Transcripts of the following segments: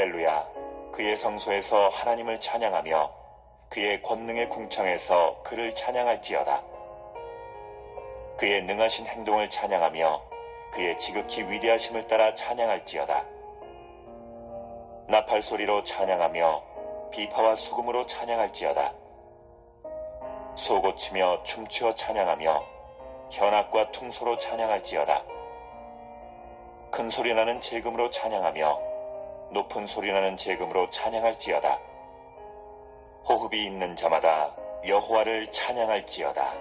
할렐루야. 그의 성소에서 하나님을 찬양하며 그의 권능의 궁창에서 그를 찬양할지어다. 그의 능하신 행동을 찬양하며 그의 지극히 위대하심을 따라 찬양할지어다. 나팔 소리로 찬양하며 비파와 수금으로 찬양할지어다. 소고치며 춤추어 찬양하며 현악과 퉁소로 찬양할지어다. 큰 소리나는 제금으로 찬양하며 높은 소리나는 제금으로 찬양할지어다. 호흡이 있는 자마다 여호와를 찬양할지어다.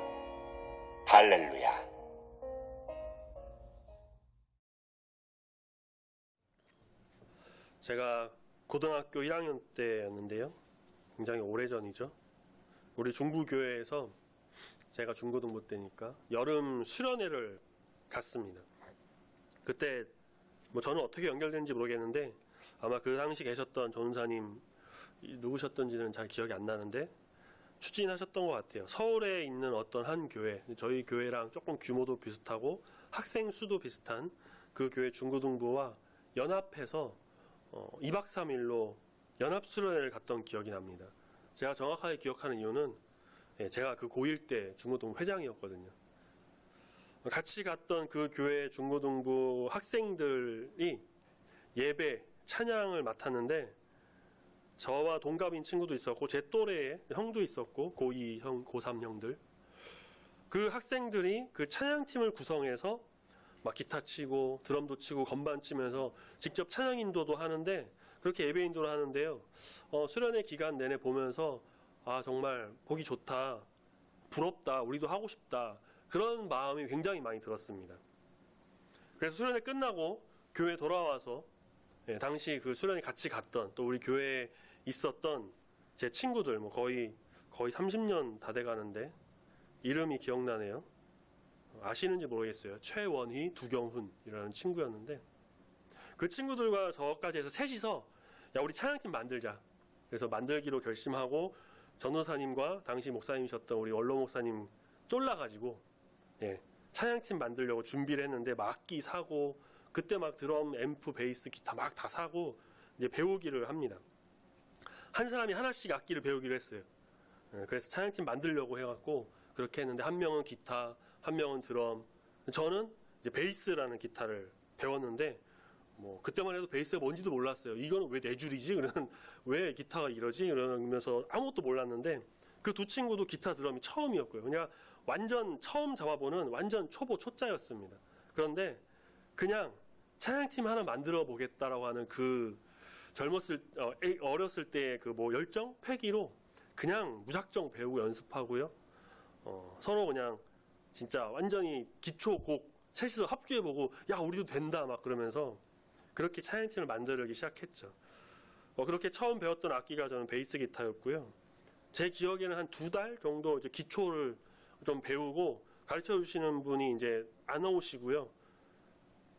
할렐루야. 제가 고등학교 1학년 때였는데요. 굉장히 오래전이죠. 우리 중부교회에서 제가 중고등부 때니까 여름 수련회를 갔습니다. 그때 저는 어떻게 연결된지 모르겠는데 아마 그 당시 계셨던 전사님 누구셨던지는 잘 기억이 안 나는데 추진하셨던 것 같아요. 서울에 있는 어떤 한 교회, 저희 교회랑 조금 규모도 비슷하고 학생 수도 비슷한 그 교회 중고등부와 연합해서 2박 3일로 연합수련회를 갔던 기억이 납니다. 제가 정확하게 기억하는 이유는 제가 그 고1 때 중고등부 회장이었거든요. 같이 갔던 그 교회 중고등부 학생들이 예배, 찬양을 맡았는데 저와 동갑인 친구도 있었고 제 또래의 형도 있었고 고2 형, 고3 형들 그 학생들이 그 찬양팀을 구성해서 막 기타 치고 드럼도 치고 건반 치면서 직접 찬양 인도도 하는데 그렇게 예배 인도를 하는데요. 수련회 기간 내내 보면서 아 정말 보기 좋다, 부럽다, 우리도 하고 싶다 그런 마음이 굉장히 많이 들었습니다. 그래서 수련회 끝나고 교회 돌아와서 당시 그 수련회 같이 갔던 또 우리 교회에 있었던 제 친구들 거의 30년 다 돼가는데 이름이 기억나네요. 아시는지 모르겠어요. 최원희, 두경훈이라는 친구였는데 그 친구들과 저까지 해서 셋이서 야 우리 찬양팀 만들자. 그래서 만들기로 결심하고 전도사님과 당시 목사님이셨던 우리 원로 목사님 쫄라가지고 찬양팀 만들려고 준비를 했는데 막 악기 사고 그때 막 드럼, 앰프, 베이스, 기타 막 다 사고 이제 배우기를 합니다. 한 사람이 하나씩 악기를 배우기로 했어요. 그래서 찬양팀 만들려고 해갖고 그렇게 했는데 한 명은 기타, 한 명은 드럼. 저는 이제 베이스라는 기타를 배웠는데 그때만 해도 베이스가 뭔지도 몰랐어요. 이거는 왜 네 줄이지? 왜 기타가 이러지? 이러면서 아무것도 몰랐는데 그 두 친구도 기타, 드럼이 처음이었고요. 그냥 완전 처음 잡아보는 완전 초보, 초짜였습니다. 그런데 그냥 찬양팀 하나 만들어 보겠다라고 하는 그 어렸을 때의 그 열정, 패기로 그냥 무작정 배우고 연습하고요. 서로 그냥 진짜 완전히 기초곡 셋이서 합주해보고 야 우리도 된다 막 그러면서 그렇게 찬양팀을 만들기 시작했죠. 그렇게 처음 배웠던 악기가 저는 베이스 기타였고요. 제 기억에는 한 2달 정도 이제 기초를 좀 배우고 가르쳐 주시는 분이 이제 안 오시고요.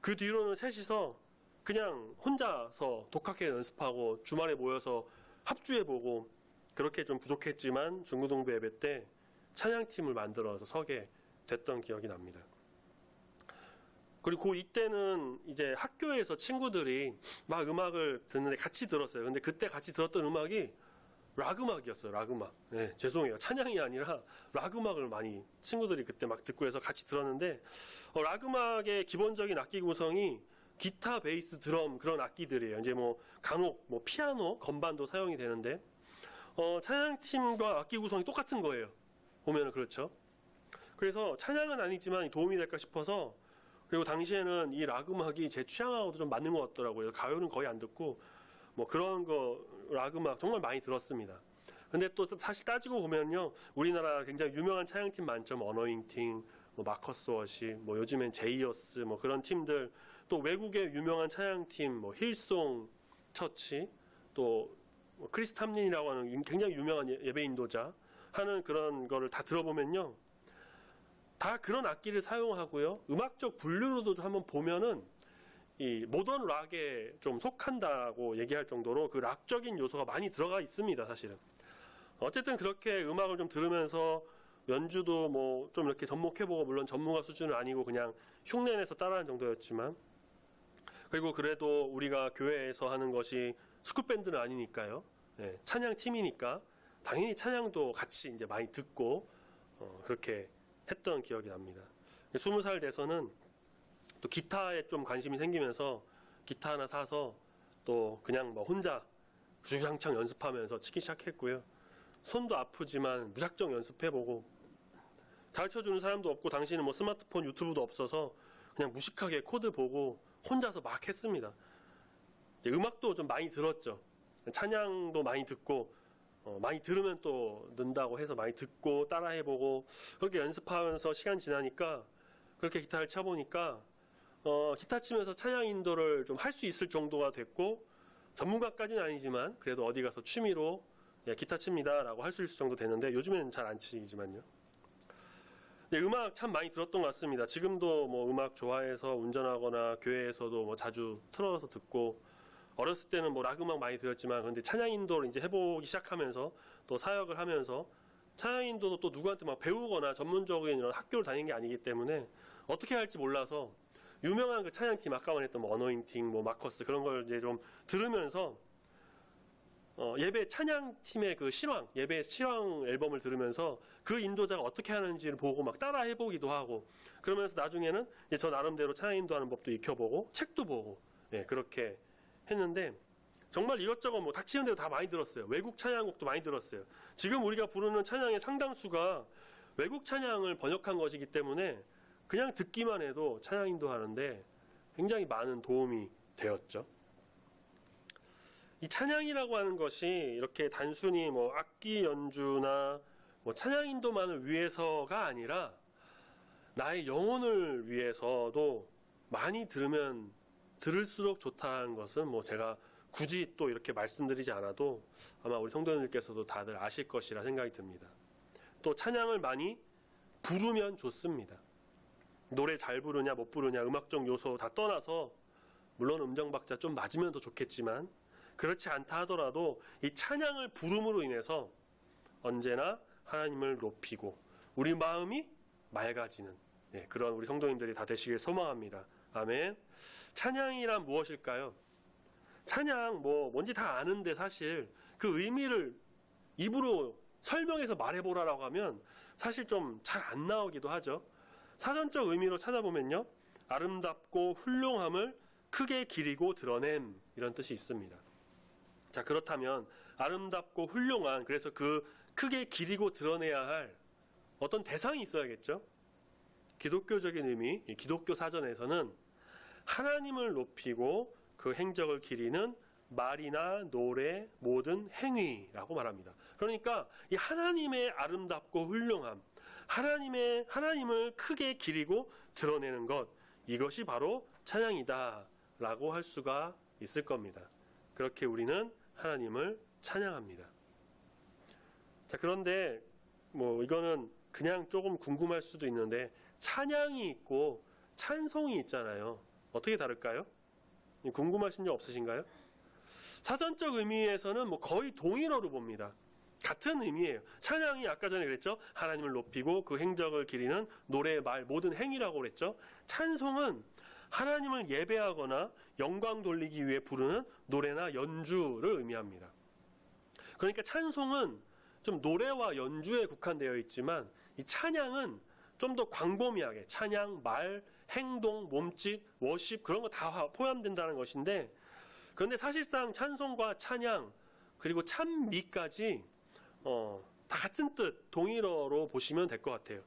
그 뒤로는 셋이서 그냥 혼자서 독학해 연습하고 주말에 모여서 합주해보고 그렇게 좀 부족했지만 중고등부 예배 때 찬양팀을 만들어서 서게 됐던 기억이 납니다. 그리고 이때는 이제 학교에서 친구들이 막 음악을 듣는데 같이 들었어요. 근데 그때 같이 들었던 음악이 락 음악이었어요. 락 음악. 죄송해요. 찬양이 아니라 락 음악을 많이 친구들이 그때 막 듣고 해서 같이 들었는데 락 음악의 기본적인 악기 구성이 기타, 베이스, 드럼 그런 악기들이에요. 이제 간혹 피아노, 건반도 사용이 되는데 찬양팀과 악기 구성이 똑같은 거예요. 보면은 그렇죠. 그래서 찬양은 아니지만 도움이 될까 싶어서 그리고 당시에는 이 락 음악이 제 취향하고도 좀 맞는 것 같더라고요. 가요는 거의 안 듣고 그런 락 음악 정말 많이 들었습니다. 근데 또 사실 따지고 보면요, 우리나라 굉장히 유명한 찬양팀 많죠. 어너잉팅, 마커스 워시, 요즘엔 제이어스 그런 팀들, 또 외국의 유명한 찬양팀 힐송 처치, 또 크리스 탐린이라고 하는 굉장히 유명한 예배 인도자 하는 그런 거를 다 들어보면요, 다 그런 악기를 사용하고요. 음악적 분류로도 좀 한번 보면은 이 모던 락에 좀 속한다고 얘기할 정도로 그 락적인 요소가 많이 들어가 있습니다, 사실은. 어쨌든 그렇게 음악을 좀 들으면서 연주도 좀 이렇게 접목해보고, 물론 전문가 수준은 아니고 그냥 흉내내서 따라하는 정도였지만, 그리고 그래도 우리가 교회에서 하는 것이 스쿨 밴드는 아니니까요. 예, 찬양 팀이니까 당연히 찬양도 같이 이제 많이 듣고 그렇게 했던 기억이 납니다. 20살 돼서는 또 기타에 좀 관심이 생기면서 기타 하나 사서 또 그냥 뭐 혼자 주장창 연습하면서 치기 시작했고요. 손도 아프지만 무작정 연습해보고, 가르쳐주는 사람도 없고 당시에는 뭐 스마트폰 유튜브도 없어서 그냥 무식하게 코드 보고 혼자서 막 했습니다. 이제 음악도 좀 많이 들었죠. 찬양도 많이 듣고 많이 들으면 또 는다고 해서 많이 듣고 따라해보고, 그렇게 연습하면서 시간 지나니까 그렇게 기타를 쳐보니까 기타 치면서 찬양 인도를 좀 할 수 있을 정도가 됐고, 전문가까지는 아니지만 그래도 어디 가서 취미로 기타 칩니다 라고 할 수 있을 정도 됐는데, 요즘에는 잘 안 치지만요. 네, 음악 참 많이 들었던 것 같습니다. 지금도 뭐 음악 좋아해서 운전하거나 교회에서도 뭐 자주 틀어서 듣고, 어렸을 때는 뭐 락 음악 많이 들었지만, 그런데 찬양 인도를 이제 해보기 시작하면서 또 사역을 하면서, 찬양 인도도 또 누구한테 막 배우거나 전문적인 이런 학교를 다니는 게 아니기 때문에 어떻게 할지 몰라서 유명한 그 찬양팀, 아까 말했던 뭐 어노인팅, 뭐 마커스, 그런 걸 이제 좀 들으면서 예배 찬양팀의 그 실황, 예배 실황 앨범을 들으면서 그 인도자가 어떻게 하는지를 보고 막 따라 해보기도 하고, 그러면서 나중에는 이제 저 나름대로 찬양 인도하는 법도 익혀보고 책도 보고, 그렇게 했는데, 정말 이것저것 뭐 닥치는 대로 다 많이 들었어요. 외국 찬양곡도 많이 들었어요. 지금 우리가 부르는 찬양의 상당수가 외국 찬양을 번역한 것이기 때문에 그냥 듣기만 해도 찬양 인도하는데 굉장히 많은 도움이 되었죠. 이 찬양이라고 하는 것이 이렇게 단순히 뭐 악기 연주나 뭐 찬양 인도만을 위해서가 아니라 나의 영혼을 위해서도 많이 들으면 들을수록 좋다는 것은 뭐 제가 굳이 또 이렇게 말씀드리지 않아도 아마 우리 성도님들께서도 다들 아실 것이라 생각이 듭니다. 또 찬양을 많이 부르면 좋습니다. 노래 잘 부르냐 못 부르냐 음악적 요소 다 떠나서, 물론 음정박자 좀 맞으면 더 좋겠지만 그렇지 않다 하더라도 이 찬양을 부름으로 인해서 언제나 하나님을 높이고 우리 마음이 맑아지는 그런 우리 성도님들이 다 되시길 소망합니다. 아멘. 찬양이란 무엇일까요? 찬양 뭔지 다 아는데 사실 그 의미를 입으로 설명해서 말해보라라고 하면 사실 좀 잘 안 나오기도 하죠. 사전적 의미로 찾아보면요, 아름답고 훌륭함을 크게 기리고 드러냄, 이런 뜻이 있습니다. 자, 그렇다면 아름답고 훌륭한, 그래서 그 크게 기리고 드러내야 할 어떤 대상이 있어야겠죠. 기독교적인 의미, 기독교 사전에서는 하나님을 높이고 그 행적을 기리는 말이나 노래, 모든 행위라고 말합니다. 그러니까 이 하나님의 아름답고 훌륭함, 하나님을 크게 기리고 드러내는 것, 이것이 바로 찬양이다라고 할 수가 있을 겁니다. 그렇게 우리는 하나님을 찬양합니다. 자, 그런데 뭐 이거는 그냥 조금 궁금할 수도 있는데, 찬양이 있고 찬송이 있잖아요. 어떻게 다를까요? 궁금하신 적 없으신가요? 사전적 의미에서는 뭐 거의 동일어로 봅니다. 같은 의미예요. 찬양이 아까 전에 그랬죠. 하나님을 높이고 그 행적을 기리는 노래, 말, 모든 행위라고 그랬죠. 찬송은 하나님을 예배하거나 영광 돌리기 위해 부르는 노래나 연주를 의미합니다. 그러니까 찬송은 좀 노래와 연주에 국한되어 있지만, 이 찬양은 좀 더 광범위하게 찬양, 말, 행동, 몸짓, 워십, 그런 거 다 포함된다는 것인데, 그런데 사실상 찬송과 찬양 그리고 찬미까지 다 같은 뜻, 동일어로 보시면 될 것 같아요.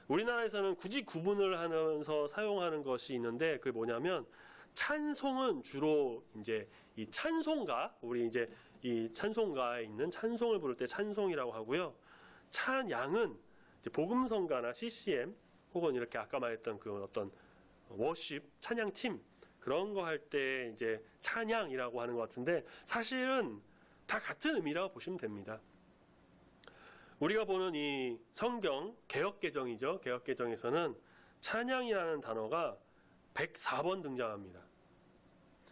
우리나라에서는 굳이 구분을 하면서 사용하는 것이 있는데, 그게 뭐냐면, 찬송은 주로 이제 이 찬송가, 우리 이제 이 찬송가에 있는 찬송을 부를 때 찬송이라고 하고요. 찬양은 이제 복음성가나 CCM 혹은 이렇게 아까 말했던 그 어떤 워십, 찬양팀, 그런 거 할 때 이제 찬양이라고 하는 것 같은데, 사실은 다 같은 의미라고 보시면 됩니다. 우리가 보는 이 성경, 개역개정이죠. 개역개정에서는 찬양이라는 단어가 104번 등장합니다.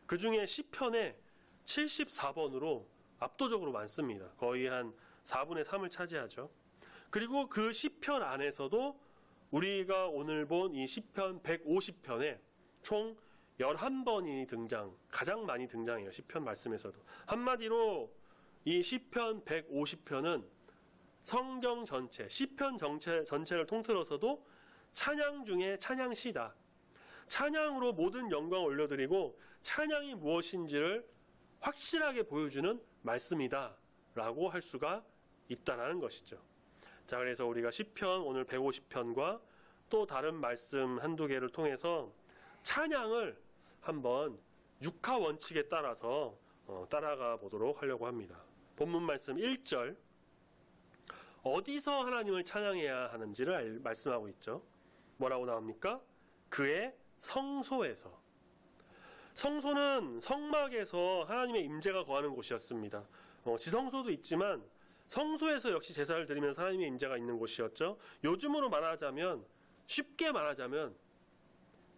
그 중에 시편에 74번으로 압도적으로 많습니다. 거의 한 4분의 3을 차지하죠. 그리고 그 시편 안에서도 우리가 오늘 본 이 시편 150편에 총 11번이 가장 많이 등장해요. 시편 말씀에서도. 한마디로 이 시편 150편은 성경 전체, 시편 전체를 통틀어서도 찬양 중에 찬양시다. 찬양으로 모든 영광을 올려드리고 찬양이 무엇인지를 확실하게 보여주는 말씀이다 라고 할 수가 있다라는 것이죠. 자, 그래서 우리가 시편 오늘 150편과 또 다른 말씀 한두 개를 통해서 찬양을 한번 육하 원칙에 따라서 따라가 보도록 하려고 합니다. 본문 말씀 1절, 어디서 하나님을 찬양해야 하는지를 말씀하고 있죠. 뭐라고 나옵니까? 그의 성소에서. 성소는 성막에서 하나님의 임재가 거하는 곳이었습니다. 지성소도 있지만 성소에서 역시 제사를 드리면서 하나님의 임재가 있는 곳이었죠. 요즘으로 말하자면, 쉽게 말하자면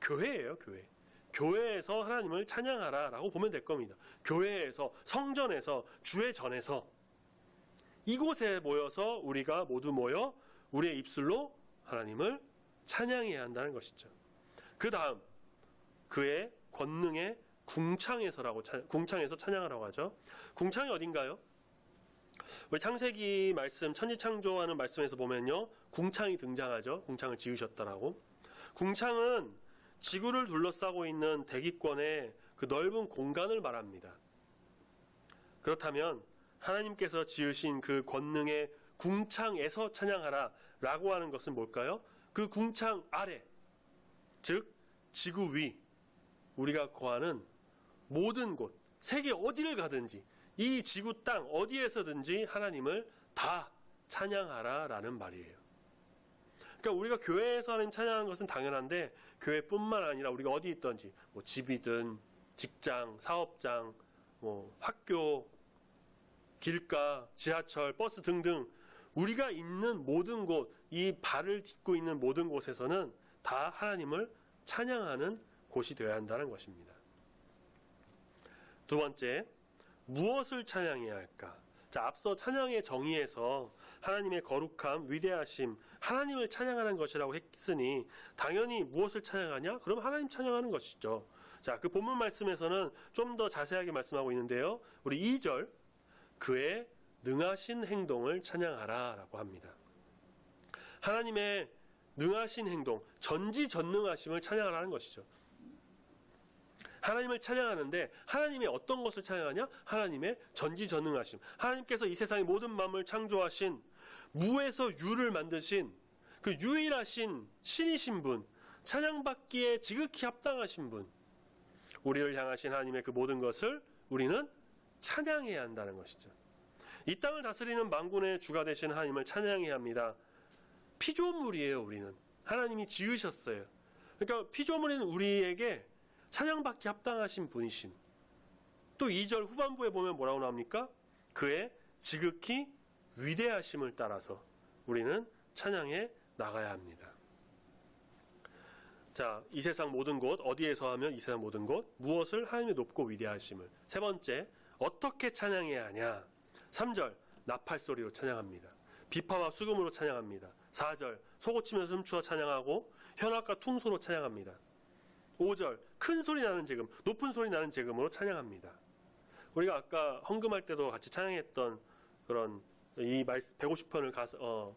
교회예요, 교회. 교회에서 하나님을 찬양하라 라고 보면 될 겁니다. 교회에서, 성전에서, 주의 전에서 이곳에 모여서 우리가 모두 모여 우리의 입술로 하나님을 찬양해야 한다는 것이죠. 그 다음, 그의 권능의 궁창에서 찬양하라고 하죠. 궁창이 어딘가요? 우리 창세기 말씀, 천지창조하는 말씀에서 보면요, 궁창이 등장하죠. 궁창을 지으셨다라고. 궁창은 지구를 둘러싸고 있는 대기권의 그 넓은 공간을 말합니다. 그렇다면 하나님께서 지으신 그 권능의 궁창에서 찬양하라 라고 하는 것은 뭘까요? 그 궁창 아래, 즉 지구 위, 우리가 거하는 모든 곳, 세계 어디를 가든지 이 지구 땅 어디에서든지 하나님을 다 찬양하라 라는 말이에요. 그러니까 우리가 교회에서 하는 찬양하는 것은 당연한데, 교회뿐만 아니라 우리가 어디 있든지, 집이든 직장, 사업장, 학교, 길가, 지하철, 버스 등등 우리가 있는 모든 곳, 이 발을 딛고 있는 모든 곳에서는 다 하나님을 찬양하는 곳이 되어야 한다는 것입니다. 두 번째, 무엇을 찬양해야 할까? 자, 앞서 찬양의 정의에서 하나님의 거룩함, 위대하심, 하나님을 찬양하는 것이라고 했으니 당연히 무엇을 찬양하냐? 그럼 하나님 찬양하는 것이죠. 자, 그 본문 말씀에서는 좀 더 자세하게 말씀하고 있는데요. 우리 2절, 그의 능하신 행동을 찬양하라 라고 합니다. 하나님의 능하신 행동, 전지전능하심을 찬양하라는 것이죠. 하나님을 찬양하는데 하나님의 어떤 것을 찬양하냐? 하나님의 전지전능하심. 하나님께서 이 세상의 모든 만물을 창조하신, 무에서 유를 만드신 그 유일하신 신이신 분, 찬양받기에 지극히 합당하신 분, 우리를 향하신 하나님의 그 모든 것을 우리는 찬양해야 한다는 것이죠. 이 땅을 다스리는 만군의 주가 되신 하나님을 찬양해야 합니다. 피조물이에요. 우리는 하나님이 지으셨어요. 그러니까 피조물인 우리에게 찬양받기 합당하신 분이신, 또 2절 후반부에 보면 뭐라고 나옵니까? 그의 지극히 위대하심을 따라서 우리는 찬양해 나가야 합니다. 자, 이 세상 모든 곳, 어디에서 하면 이 세상 모든 곳, 무엇을? 하나님의 높고 위대하심을. 세 번째, 어떻게 찬양해야 하냐? 3절, 나팔소리로 찬양합니다. 비파와 수금으로 찬양합니다. 4절, 소고치며 춤추어 찬양하고 현악과 퉁소로 찬양합니다. 5절, 큰 소리 나는 재금, 높은 소리 나는 재금으로 찬양합니다. 우리가 아까 헌금할 때도 같이 찬양했던 그런 이 150편을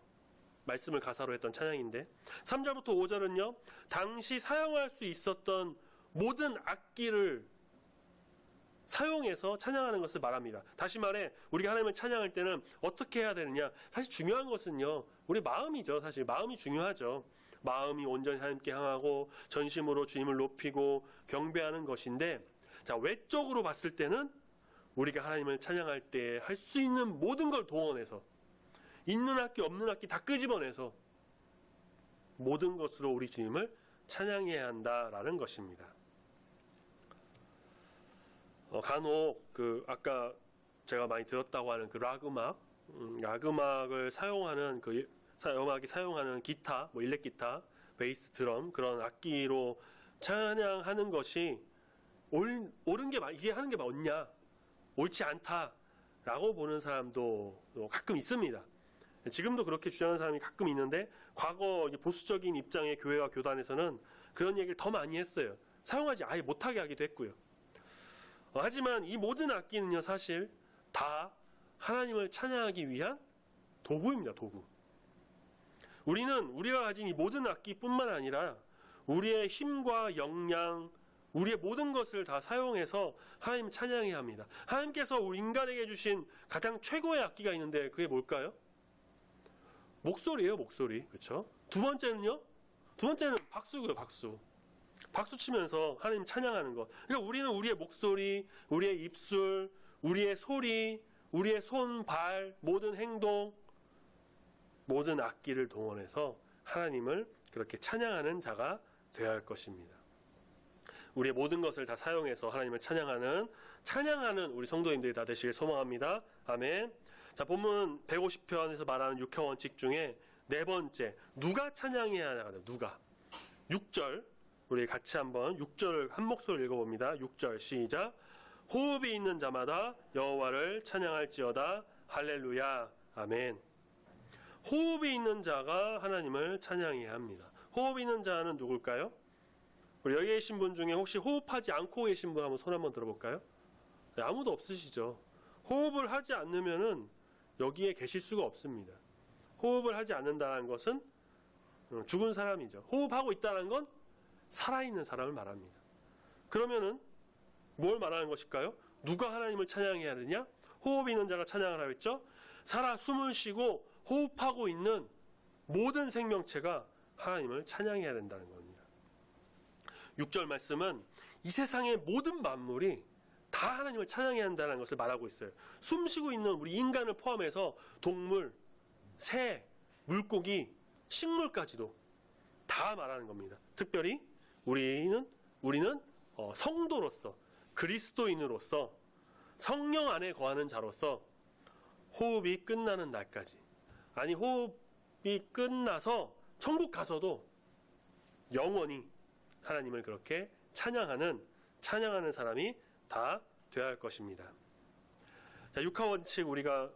말씀을 가사로 했던 찬양인데, 3절부터 5절은요, 당시 사용할 수 있었던 모든 악기를 사용해서 찬양하는 것을 말합니다. 다시 말해, 우리가 하나님을 찬양할 때는 어떻게 해야 되느냐? 사실 중요한 것은요, 우리 마음이죠. 사실 마음이 중요하죠. 마음이 온전히 하나님께 향하고 전심으로 주님을 높이고 경배하는 것인데, 자, 외적으로 봤을 때는 우리가 하나님을 찬양할 때 할 수 있는 모든 걸 동원해서, 있는 악기 없는 악기 다 끄집어내서 모든 것으로 우리 주님을 찬양해야 한다라는 것입니다. 간혹 아까 제가 많이 들었다고 하는 그 락음악을 사용하는 음악이 사용하는 기타, 일렉 기타, 베이스, 드럼, 그런 악기로 찬양하는 것이 옳은 게 이게 하는 게 맞냐, 옳지 않다라고 보는 사람도 가끔 있습니다. 지금도 그렇게 주장하는 사람이 가끔 있는데, 과거 보수적인 입장의 교회와 교단에서는 그런 얘기를 더 많이 했어요. 사용하지 아예 못하게 하기도 했고요. 하지만 이 모든 악기는요, 사실 다 하나님을 찬양하기 위한 도구입니다. 도구. 우리는 우리가 가진 이 모든 악기뿐만 아니라 우리의 힘과 역량, 우리의 모든 것을 다 사용해서 하나님 찬양해야 합니다. 하나님께서 우리 인간에게 주신 가장 최고의 악기가 있는데 그게 뭘까요? 목소리예요, 목소리. 그렇죠? 두 번째는요? 두 번째는 박수고요, 박수. 박수 치면서 하나님 찬양하는 것. 그러니까 우리는 우리의 목소리, 우리의 입술, 우리의 소리, 우리의 손, 발, 모든 행동, 모든 악기를 동원해서 하나님을 그렇게 찬양하는 자가 되어야 할 것입니다. 우리의 모든 것을 다 사용해서 하나님을 찬양하는 우리 성도님들이 다 되시길 소망합니다. 아멘. 자, 본문 150편에서 말하는 육형 원칙 중에 네 번째, 누가 찬양해야 하나? 누가? 6절, 우리 같이 한번 6절을 한 목소리로 읽어봅니다. 6절 시작. 호흡이 있는 자마다 여호와를 찬양할지어다. 할렐루야. 아멘. 호흡이 있는 자가 하나님을 찬양해야 합니다. 호흡이 있는 자는 누굴까요? 우리 여기 계신 분 중에 혹시 호흡하지 않고 계신 분 한번 손 한번 들어볼까요? 네, 아무도 없으시죠. 호흡을 하지 않으면은 여기에 계실 수가 없습니다. 호흡을 하지 않는다는 것은 죽은 사람이죠. 호흡하고 있다는 건 살아있는 사람을 말합니다. 그러면은 뭘 말하는 것일까요? 누가 하나님을 찬양해야 하느냐? 호흡이 있는 자가 찬양을 하고 있죠. 살아 숨을 쉬고 호흡하고 있는 모든 생명체가 하나님을 찬양해야 된다는 겁니다. 6절 말씀은 이 세상의 모든 만물이 다 하나님을 찬양해야 한다는 것을 말하고 있어요. 숨쉬고 있는 우리 인간을 포함해서 동물, 새, 물고기, 식물까지도 다 말하는 겁니다. 특별히 우리는 성도로서, 그리스도인으로서, 성령 안에 거하는 자로서 호흡이 끝나는 날까지, 아니 호흡이 끝나서 천국 가서도 영원히 하나님을 그렇게 찬양하는 사람이 다 되어야 할 것입니다. 자, 육하원칙 우리가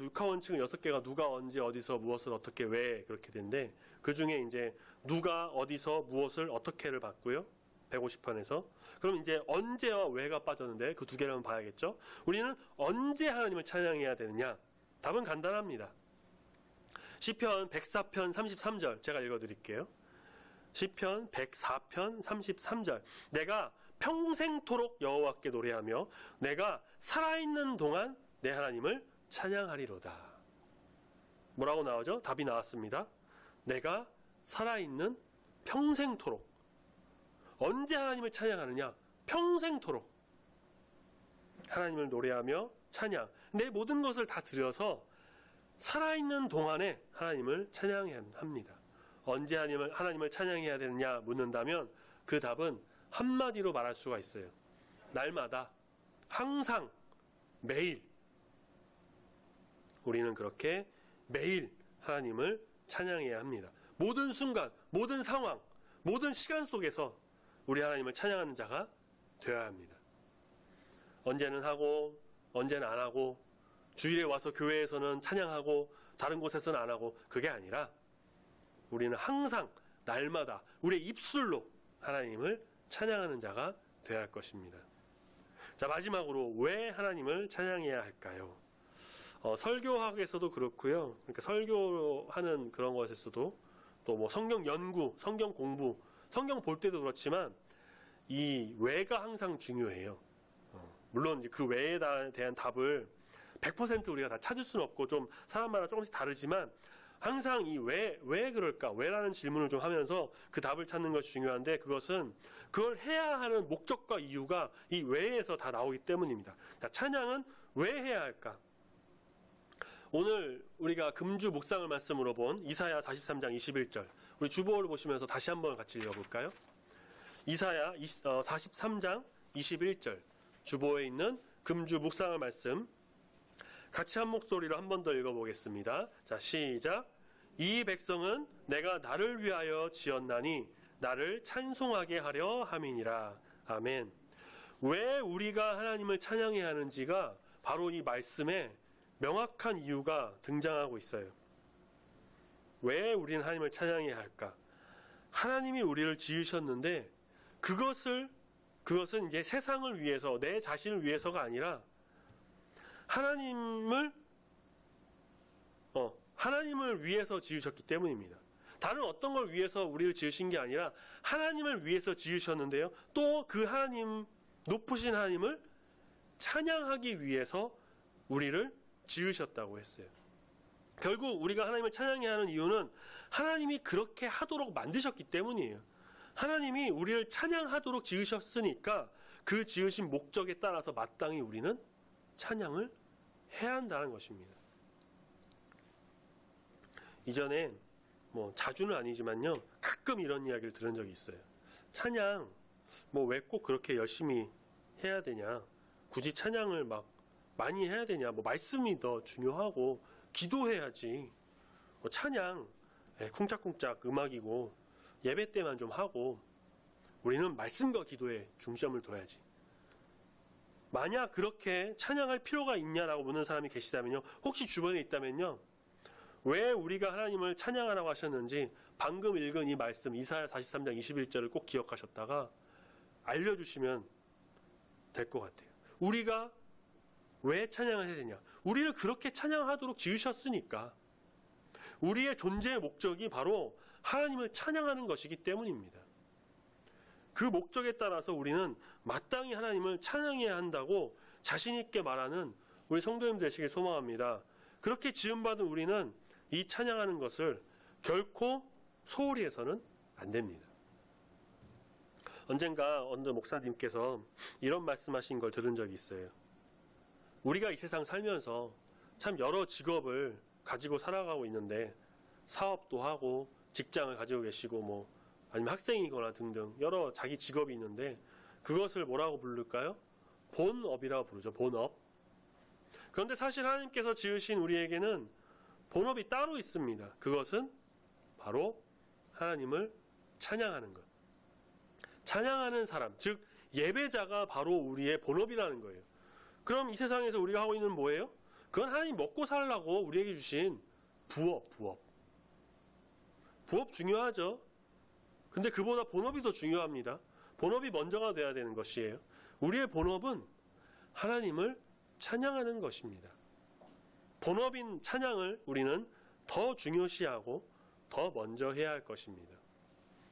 육하원칙은 6개가 누가 언제 어디서 무엇을 어떻게 왜 그렇게 된데 그 중에 이제 누가 어디서 무엇을 어떻게를 봤고요. 150편에서. 그럼 이제 언제와 왜가 빠졌는데 그 두 개를 한번 봐야겠죠. 우리는 언제 하나님을 찬양해야 되느냐? 답은 간단합니다. 시편 104편 33절 제가 읽어드릴게요. 시편 104편 33절. 내가 평생토록 여호와께 노래하며 내가 살아있는 동안 내 하나님을 찬양하리로다. 뭐라고 나오죠? 답이 나왔습니다. 내가 살아있는 평생토록. 언제 하나님을 찬양하느냐? 평생토록 하나님을 노래하며 찬양. 내 모든 것을 다 들여서 살아있는 동안에 하나님을 찬양해야 합니다. 언제 하나님을 찬양해야 되느냐 묻는다면 그 답은 한마디로 말할 수가 있어요. 날마다, 항상, 매일. 우리는 그렇게 매일 하나님을 찬양해야 합니다. 모든 순간, 모든 상황, 모든 시간 속에서 우리 하나님을 찬양하는 자가 되어야 합니다. 언제는 하고 언제는 안 하고 주일에 와서 교회에서는 찬양하고 다른 곳에서는 안 하고 그게 아니라 우리는 항상 날마다 우리의 입술로 하나님을 찬양하는 자가 되어야 할 것입니다. 자, 마지막으로 왜 하나님을 찬양해야 할까요? 설교학에서도 그렇고요. 그러니까 설교하는 그런 것에서도 또 뭐 성경 연구, 성경 공부, 성경 볼 때도 그렇지만 이 왜가 항상 중요해요. 물론 이제 그 왜에 대한 답을 100% 우리가 다 찾을 수는 없고 좀 사람마다 조금씩 다르지만 항상 이 왜 그럴까? 왜라는 질문을 좀 하면서 그 답을 찾는 것이 중요한데 그걸 해야 하는 목적과 이유가 이 왜에서 다 나오기 때문입니다. 자, 찬양은 왜 해야 할까? 오늘 우리가 금주 묵상을 말씀으로 본 이사야 43장 21절 우리 주보를 보시면서 다시 한번 같이 읽어볼까요? 이사야 43장 21절 주보에 있는 금주 묵상을 말씀 같이 한 목소리로 한 번 더 읽어보겠습니다. 자, 시작. 이 백성은 내가 나를 위하여 지었나니 나를 찬송하게 하려 함이니라. 아멘. 왜 우리가 하나님을 찬양해야 하는지가 바로 이 말씀에 명확한 이유가 등장하고 있어요. 왜 우리는 하나님을 찬양해야 할까? 하나님이 우리를 지으셨는데 그것은 이제 세상을 위해서, 내 자신을 위해서가 아니라 하나님을 위해서 지으셨기 때문입니다. 다른 어떤 걸 위해서 우리를 지으신 게 아니라 하나님을 위해서 지으셨는데요. 또 그 하나님, 높으신 하나님을 찬양하기 위해서 우리를 지으셨다고 했어요. 결국 우리가 하나님을 찬양해야 하는 이유는 하나님이 그렇게 하도록 만드셨기 때문이에요. 하나님이 우리를 찬양하도록 지으셨으니까 그 지으신 목적에 따라서 마땅히 우리는 찬양을 해야 한다는 것입니다. 이전에 자주는 아니지만요, 가끔 이런 이야기를 들은 적이 있어요. 찬양 왜 꼭 그렇게 열심히 해야 되냐, 굳이 찬양을 막 많이 해야 되냐, 말씀이 더 중요하고 기도해야지, 찬양 쿵짝쿵짝 음악이고 예배 때만 좀 하고 우리는 말씀과 기도에 중점을 둬야지. 만약 그렇게 찬양할 필요가 있냐라고 묻는 사람이 계시다면요, 혹시 주변에 있다면요, 왜 우리가 하나님을 찬양하라고 하셨는지 방금 읽은 이 말씀 이사야 43장 21절을 꼭 기억하셨다가 알려주시면 될 것 같아요. 우리가 왜 찬양을 해야 되냐? 우리를 그렇게 찬양하도록 지으셨으니까. 우리의 존재의 목적이 바로 하나님을 찬양하는 것이기 때문입니다. 그 목적에 따라서 우리는 마땅히 하나님을 찬양해야 한다고 자신 있게 말하는 우리 성도님 되시길 소망합니다. 그렇게 지음받은 우리는 이 찬양하는 것을 결코 소홀히 해서는 안 됩니다. 언젠가 어느 목사님께서 이런 말씀하신 걸 들은 적이 있어요. 우리가 이 세상 살면서 참 여러 직업을 가지고 살아가고 있는데, 사업도 하고 직장을 가지고 계시고 아니면 학생이거나 등등 여러 자기 직업이 있는데, 그것을 뭐라고 부를까요? 본업이라고 부르죠. 본업. 그런데 사실 하나님께서 지으신 우리에게는 본업이 따로 있습니다. 그것은 바로 하나님을 찬양하는 것. 찬양하는 사람, 즉 예배자가 바로 우리의 본업이라는 거예요. 그럼 이 세상에서 우리가 하고 있는 뭐예요? 그건 하나님 먹고 살라고 우리에게 주신 부업. 부업 중요하죠. 근데 그보다 본업이 더 중요합니다. 본업이 먼저가 돼야 되는 것이에요. 우리의 본업은 하나님을 찬양하는 것입니다. 본업인 찬양을 우리는 더 중요시하고 더 먼저 해야 할 것입니다.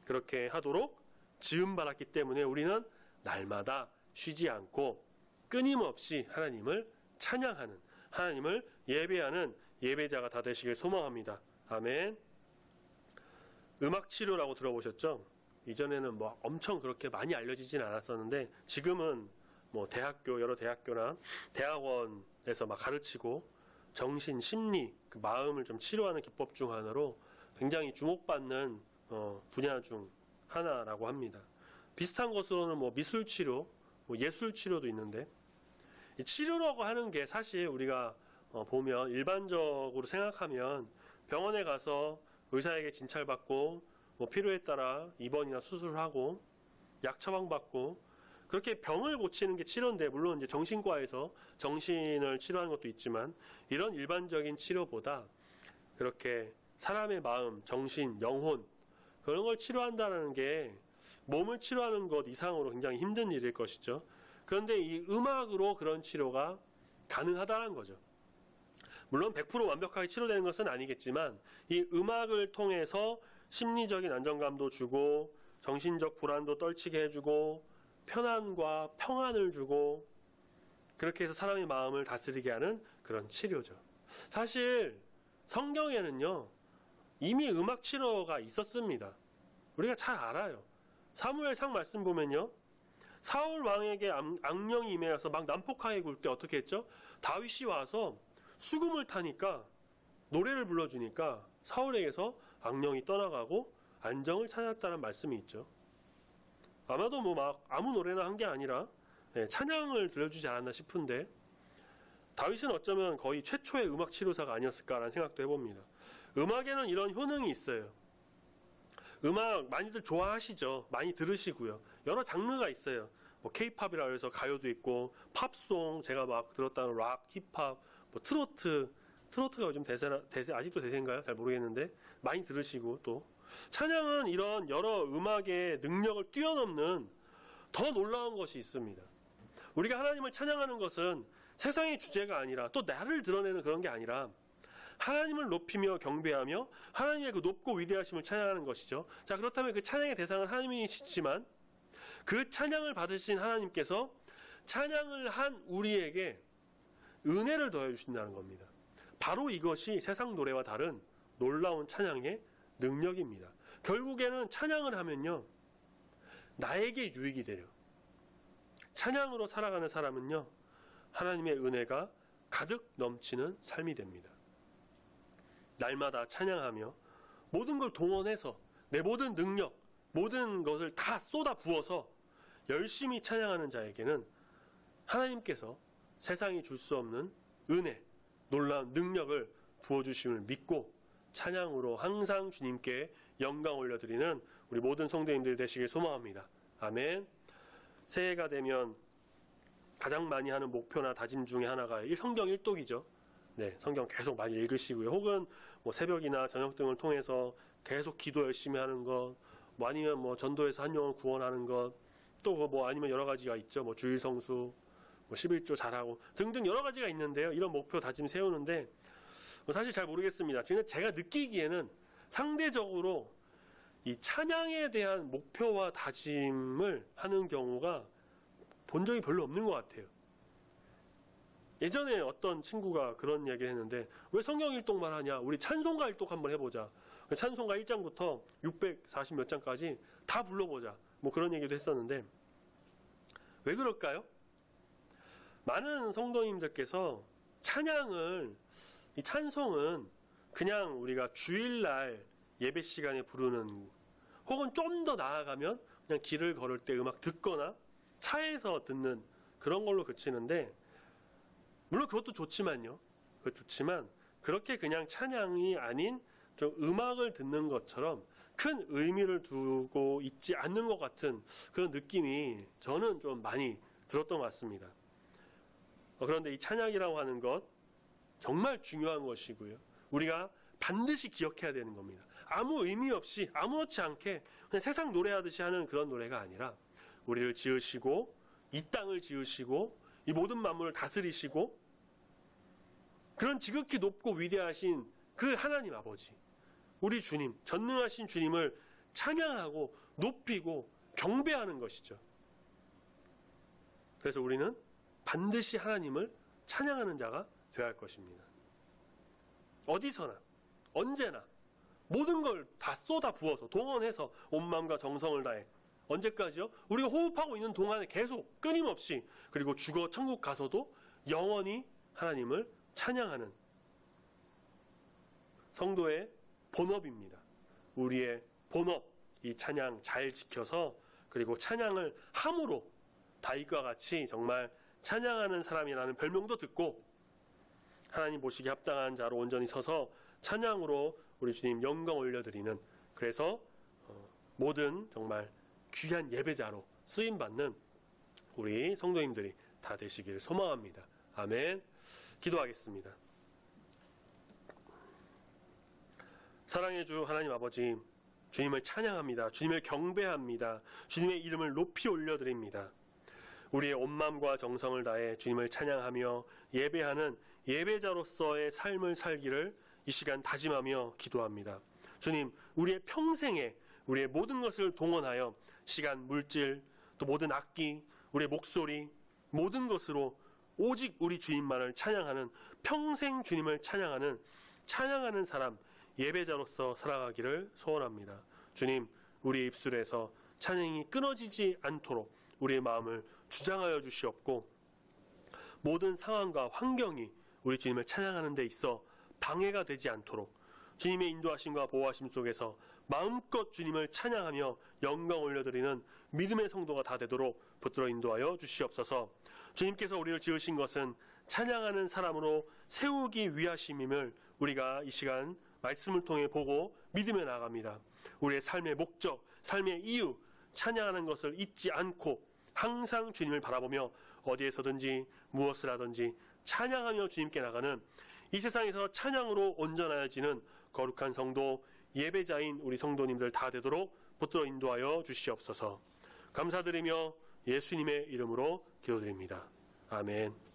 그렇게 하도록 지음받았기 때문에 우리는 날마다 쉬지 않고 끊임없이 하나님을 찬양하는, 하나님을 예배하는 예배자가 다 되시길 소망합니다. 아멘. 음악 치료라고 들어보셨죠? 이전에는 엄청 그렇게 많이 알려지진 않았었는데, 지금은 여러 대학교나 대학원에서 가르치고 정신, 심리, 그 마음을 좀 치료하는 기법 중 하나로 굉장히 주목받는 분야 중 하나라고 합니다. 비슷한 것으로는 미술 치료, 예술 치료도 있는데, 이 치료라고 하는 게 사실 우리가 보면 일반적으로 생각하면 병원에 가서 의사에게 진찰받고 필요에 따라 입원이나 수술을 하고 약 처방받고 그렇게 병을 고치는 게 치료인데, 물론 이제 정신과에서 정신을 치료하는 것도 있지만, 이런 일반적인 치료보다 그렇게 사람의 마음, 정신, 영혼, 그런 걸 치료한다는 게 몸을 치료하는 것 이상으로 굉장히 힘든 일일 것이죠. 그런데 이 음악으로 그런 치료가 가능하다는 거죠. 물론 100% 완벽하게 치료되는 것은 아니겠지만, 이 음악을 통해서 심리적인 안정감도 주고 정신적 불안도 떨치게 해주고 편안과 평안을 주고, 그렇게 해서 사람의 마음을 다스리게 하는 그런 치료죠. 사실 성경에는요, 이미 음악 치료가 있었습니다. 우리가 잘 알아요. 사무엘상 말씀 보면요, 사울 왕에게 악령이 임해서 막 난폭하게 굴 때 어떻게 했죠? 다윗이 와서 수금을 타니까, 노래를 불러주니까 사울에게서 악령이 떠나가고 안정을 찾았다는 말씀이 있죠. 아마도 아무 노래나 한 게 아니라 찬양을 들려주지 않았나 싶은데, 다윗은 어쩌면 거의 최초의 음악 치료사가 아니었을까라는 생각도 해봅니다. 음악에는 이런 효능이 있어요. 음악 많이들 좋아하시죠? 많이 들으시고요. 여러 장르가 있어요. K-팝이라 해서 가요도 있고, 팝송, 제가 들었다는 락, 힙합, 트로트가 요즘 아직도 대세인가요? 잘 모르겠는데 많이 들으시고, 또 찬양은 이런 여러 음악의 능력을 뛰어넘는 더 놀라운 것이 있습니다. 우리가 하나님을 찬양하는 것은 세상의 주제가 아니라 또 나를 드러내는 그런 게 아니라 하나님을 높이며 경배하며 하나님의 그 높고 위대하심을 찬양하는 것이죠. 자, 그렇다면 그 찬양의 대상은 하나님이시지만 그 찬양을 받으신 하나님께서 찬양을 한 우리에게 은혜를 더해 주신다는 겁니다. 바로 이것이 세상 노래와 다른 놀라운 찬양의 능력입니다. 결국에는 찬양을 하면요, 나에게 유익이 돼요. 찬양으로 살아가는 사람은요, 하나님의 은혜가 가득 넘치는 삶이 됩니다. 날마다 찬양하며 모든 걸 동원해서 내 모든 능력, 모든 것을 다 쏟아 부어서 열심히 찬양하는 자에게는 하나님께서 세상이 줄 수 없는 은혜, 놀라운 능력을 부어주심을 믿고 찬양으로 항상 주님께 영광 올려드리는 우리 모든 성도님들 되시길 소망합니다. 아멘. 새해가 되면 가장 많이 하는 목표나 다짐 중에 하나가 성경 일독이죠. 네, 성경 계속 많이 읽으시고요. 혹은 뭐 새벽이나 저녁 등을 통해서 계속 기도 열심히 하는 것, 뭐 아니면 뭐 전도에서 한 영혼 구원하는 것, 또 뭐 아니면 여러 가지가 있죠. 뭐 주일 성수, 뭐 11조 잘하고 등등 여러 가지가 있는데요. 이런 목표 다짐 세우는데 사실 잘 모르겠습니다. 지금 제가 느끼기에는 상대적으로 이 찬양에 대한 목표와 다짐을 하는 경우가 본 적이 별로 없는 것 같아요. 예전에 어떤 친구가 그런 얘기를 했는데 왜 성경 일독만 하냐? 우리 찬송가 일독 한번 해보자. 찬송가 1장부터 640 몇 장까지 다 불러보자. 뭐 그런 얘기도 했었는데 왜 그럴까요? 많은 성도님들께서 찬양을, 이 찬송은 그냥 우리가 주일날 예배 시간에 부르는, 혹은 좀 더 나아가면 그냥 길을 걸을 때 음악 듣거나 차에서 듣는 그런 걸로 그치는데, 물론 그것도 좋지만요. 좋지만 그렇게 그냥 찬양이 아닌 좀 음악을 듣는 것처럼 큰 의미를 두고 있지 않는 것 같은 그런 느낌이 저는 좀 많이 들었던 것 같습니다. 그런데 이 찬양이라고 하는 것 정말 중요한 것이고요. 우리가 반드시 기억해야 되는 겁니다. 아무 의미 없이 아무렇지 않게 그냥 세상 노래하듯이 하는 그런 노래가 아니라 우리를 지으시고 이 땅을 지으시고 이 모든 만물을 다스리시고 그런 지극히 높고 위대하신 그 하나님 아버지, 우리 주님, 전능하신 주님을 찬양하고 높이고 경배하는 것이죠. 그래서 우리는 반드시 하나님을 찬양하는 자가 되어야 할 것입니다. 어디서나 언제나 모든 걸 다 쏟아 부어서 동원해서 온 마음과 정성을 다해, 언제까지요? 우리가 호흡하고 있는 동안에 계속 끊임없이, 그리고 죽어 천국 가서도 영원히 하나님을 찬양하는 성도의 본업입니다. 우리의 본업, 이 찬양 잘 지켜서, 그리고 찬양을 함으로 다윗과 같이 정말 찬양하는 사람이라는 별명도 듣고 하나님 보시기에 합당한 자로 온전히 서서 찬양으로 우리 주님 영광 올려드리는, 그래서 모든 정말 귀한 예배자로 쓰임받는 우리 성도님들이 다 되시기를 소망합니다. 아멘. 기도하겠습니다. 사랑의 주 하나님 아버지, 주님을 찬양합니다. 주님을 경배합니다. 주님의 이름을 높이 올려드립니다. 우리의 온 마음과 정성을 다해 주님을 찬양하며 예배하는 예배자로서의 삶을 살기를 이 시간 다짐하며 기도합니다. 주님, 우리의 평생에 우리의 모든 것을 동원하여 시간, 물질, 또 모든 악기, 우리의 목소리, 모든 것으로 오직 우리 주님만을 찬양하는, 평생 주님을 찬양하는 사람, 예배자로서 살아가기를 소원합니다. 주님, 우리 입술에서 찬양이 끊어지지 않도록 우리의 마음을 주장하여 주시옵고, 모든 상황과 환경이 우리 주님을 찬양하는 데 있어 방해가 되지 않도록 주님의 인도하심과 보호하심 속에서 마음껏 주님을 찬양하며 영광 올려드리는 믿음의 성도가 다 되도록 붙들어 인도하여 주시옵소서. 주님께서 우리를 지으신 것은 찬양하는 사람으로 세우기 위하심임을 우리가 이 시간 말씀을 통해 보고 믿으며 나아갑니다. 우리의 삶의 목적, 삶의 이유, 찬양하는 것을 잊지 않고 항상 주님을 바라보며 어디에서든지 무엇을 하든지 찬양하며 주님께 나가는, 이 세상에서 찬양으로 온전하여지는 거룩한 성도, 예배자인 우리 성도님들 다 되도록 붙들어 인도하여 주시옵소서. 감사드리며 예수님의 이름으로 기도드립니다. 아멘.